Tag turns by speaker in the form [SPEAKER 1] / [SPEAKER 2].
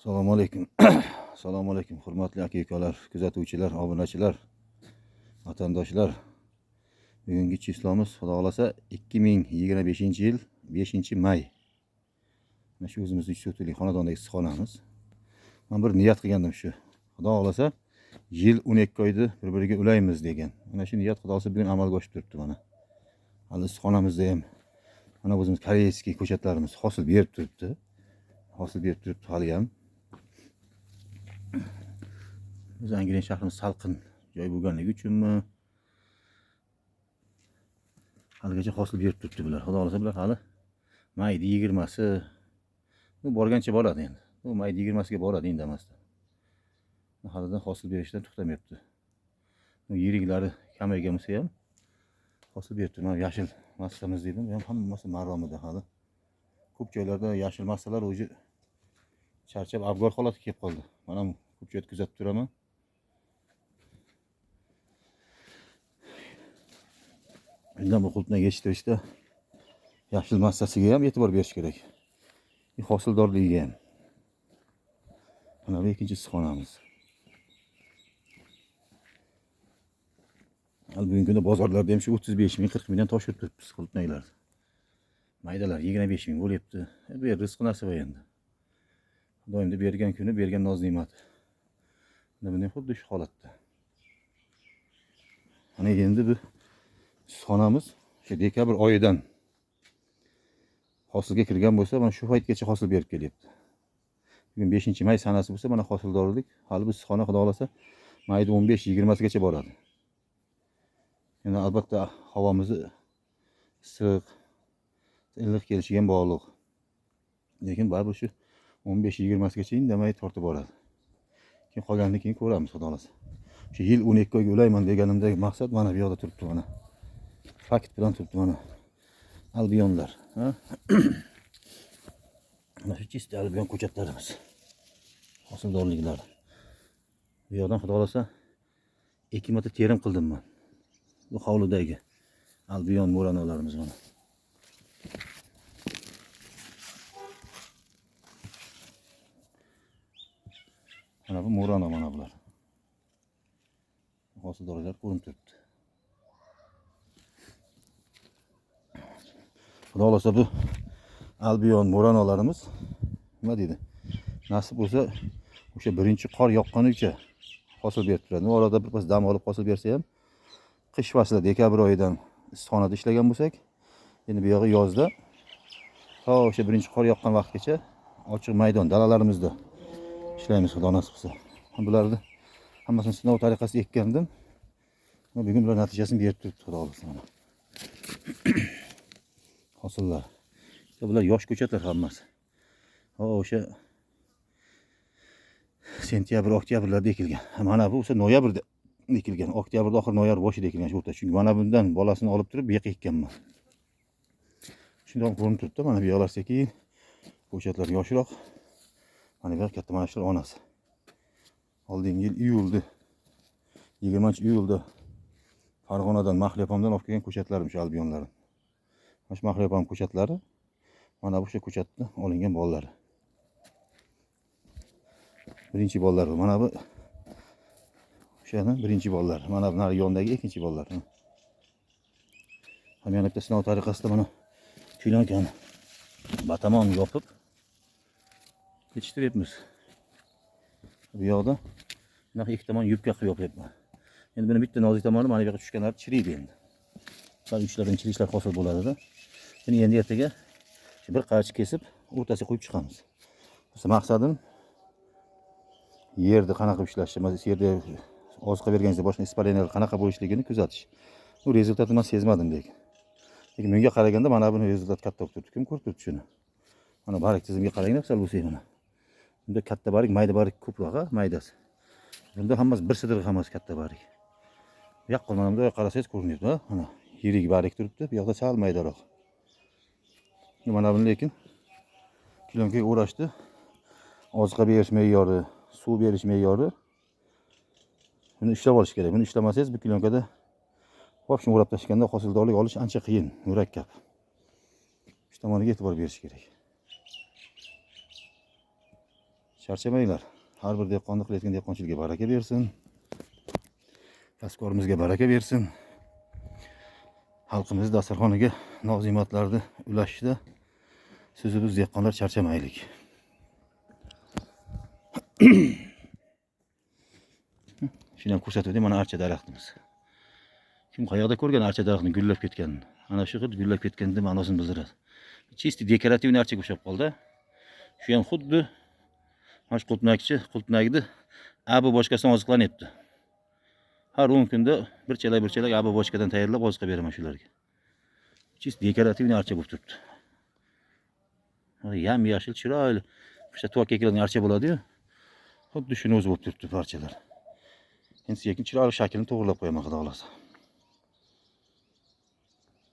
[SPEAKER 1] Assalomu alaykum. Assalomu alaykum. Hurmatli aka-ukalar, kuzatuvchilar, obunachilar, vatandoshlar. Bugungi chislamiz Xudo xolasa 2025-yil 5-may. Mana shu o'zimizning Sutuli xonadondagi issiqxonamiz. Men bir niyat qilgandim shu. Xudo xolasa yil 12 oyda bir-biriga ulaymiz degan. Mana shu niyat Xudo xolasa bugun amalga oshib turibdi mana. Hali issiqxonamizda ham mana o'zimiz koreyskiy ko'chatlarimiz hosil berib turibdi. Hosil berib turibdi hali ham. Biz Angliya shahrimiz salqin joy bo'lganligi uchunmi haligacha hosil berib turibdi bular. Xudo xolasa bular hali mayda 20si bu borgancha boradi endi. Bu mayda 20siga boradi indamasdan. Halidan hosil berishdan to'xtamayapti. Bu yiriklari kamaygan bo'lsa ham hosil berib turibdi. Mana yashil massamiz dedim, bu ham hammasi maromida hali. Ko'p joylarda yashil massalar o'zi charchab abgor holatiga kelib qoldi. Mana ko'p joyda kuzatib turaman. Bundan bu qulpni yetishtirishda yashil massasiga ham e'tibor berish kerak. Hosildorligiga ham. Mana bu ikkinchi issiqxonamiz. Bugungi kunda bozorlarda ham shu 35 ming, 40 mingdan toshib turibmiz qulpnaylar. Maydalar 25 ming bo'lyapti. Bu rizq nasib endi. Doimda bergan kuni bergan noz ne'mat. Bunday xuddi shu holatda. Mana endi bu issiqxonamiz shu dekabr oyidan hosilga kirgan bo'lsa, mana shu paytgacha hosil berib kelyapti. Bugun 5-may sanasi bo'lsa, mana hosildorlik hali bu issiqxona Xudo xolasa mayda 15-20sigacha boradi. Endi albatta havomiz issiq, iliq kelishiga ham bog'liq. Lekin baribir shu 15-20sigacha indamay tortib boradi. Keyin qolganini keyin ko'ramiz Xudo xolasa. Shu yil 12 oyga ulayman deganimdagi maqsad mana bu yoqda turibdi mana. Fakt bilan turibdi mana. Albionlar, ha? Mana shu chist albion ko'chatlarimiz. Hosildorliklar. Bu yoqdan Xudo xolasa 2 marta terim qildim men. Bu hovlidagi albion mo'ranolarimiz mana. Mana bu mo'rano mana bular. Hosildorlar ko'rinib turibdi. Xudo xolasa bu albion mo'ranolarimiz nima deydi? Nasib bo'lsa o'sha birinchi qor yoqqanicha hosil berib turadi. Bu orada bir pas dam olib hosil bersa ham qish faslida dekabr oyidan issiqxonada ishlagan bo'lsak, endi bu yog'i yozda to o'sha birinchi qor yoqqan vaqtgacha ochiq maydon dalalarimizda ishlaymiz Xudo nasib qilsa. Bularni hammasini sinov tariqasida ekkandim. Bugun bular natijasini berib turibdi Xudo xolasa. Hosillar. Bular yosh ko'chatlar hammasi. O'sha sentyabr, oktyabrlarda ekilgan. Mana bu esa noyabrda ekilgan. Oktyabrda oxir noyabr boshida ekilgan shu o'rta. Chunki mana bundan bolasini olib turib bu yoqqa ekkanman. Shunday ko'rinib turibdi. Mana bu yoqlar sekin ko'chatlar yoshroq. Mana bu katta mana shular onasi. Oldingi yil iyulda 20-iyulda Farg'onadan Mahliyopamdan olib kelgan ko'chatlarim shu albionlarim. Mana shu Mahliyopam ko'chatlari mana bu shu ko'chatda olingan bolalari. Birinchi bolalar mana bu o'shaning birinchi bolalar. Mana bu nari yondagi ikkinchi bolalar. Ham yana bitta sinov tariqasida mana plyonkaning batamon yopib yetishtiryapmiz. Bu yoqda bunaqa ikki tomon yubka qilib yopyapman. Endi buni bitta nozik tomoni mana bu yoqqa tushganlar chiriydi endi. Sal uchlardan chirishlar hosil bo'ladi-da. Endi ertaga bir qarich kesib o'rtasiga qo'yib chiqamiz. Maqsadim yerda qanaqa ishlashi, yerda oziqa berganingizda boshqa ispaleniyalar qanaqa bo'lishligini kuzatish. Bu rezultatni men sezmadim lekin. Lekin menga qaraganda mana buni rezultat katta bo'lib turibdi. Kim ko'rib turibdi shuni? Mana barik tizimga qaranglar, sal bo'lsa mana. Bunda katta barik, mayda barik ko'proq, maydasi. Bunda hammasi bir sidir hammasi katta barik. Bu yoqqa mana bunday qarasangiz ko'rinyapti, ha? Mana yirik barik turibdi, bu yoqda sal maydaroq. Mana buni lekin plyonkaga o'rashdi. Oziqa berish me'yori, suv berish me'yori buni ishlab olish kerak. Buni ishlamasangiz bu plyonkada vobshin o'rab tashganda hosildorlik olish ancha qiyin, murakkab. Shu tomoniga e'tibor berish kerak. Charchamaylar. Har bir dehqonni qilayotgan dehqonchilikka baraka bersin. Kasb-korimizga baraka bersin. Xalqimiz dasturxoniga nozimatlarni ulashishda siz biz dehqonlar charchamaylik. Shuni ham ko'rsatib o'tayim, mana archa daraxtimiz. Kim qayoqda ko'rgan archa daraxtini gullab ketganini? Ana shu xuddi gullab ketganda ma'nosini bildiradi. Chisti dekorativniy archaga o'xshab qoldi. Shu ham xuddi mana shu qultnagida abi boshqasidan oziqlanyapti. Har 10 kunda bir chelak abi boshqadan tayyorlab oziqa beraman shularga. Chisti dekorativniy archa bo'lib turibdi. Yam yashil chiroyli. O'sha tuvoqqa kelgan archa bo'ladi-yu. Xuddi shuni o'zi bo'lib turibdi parchalar. Endi sekin chiroyli shaklini to'g'rilab qo'yaman, xudo xolasa.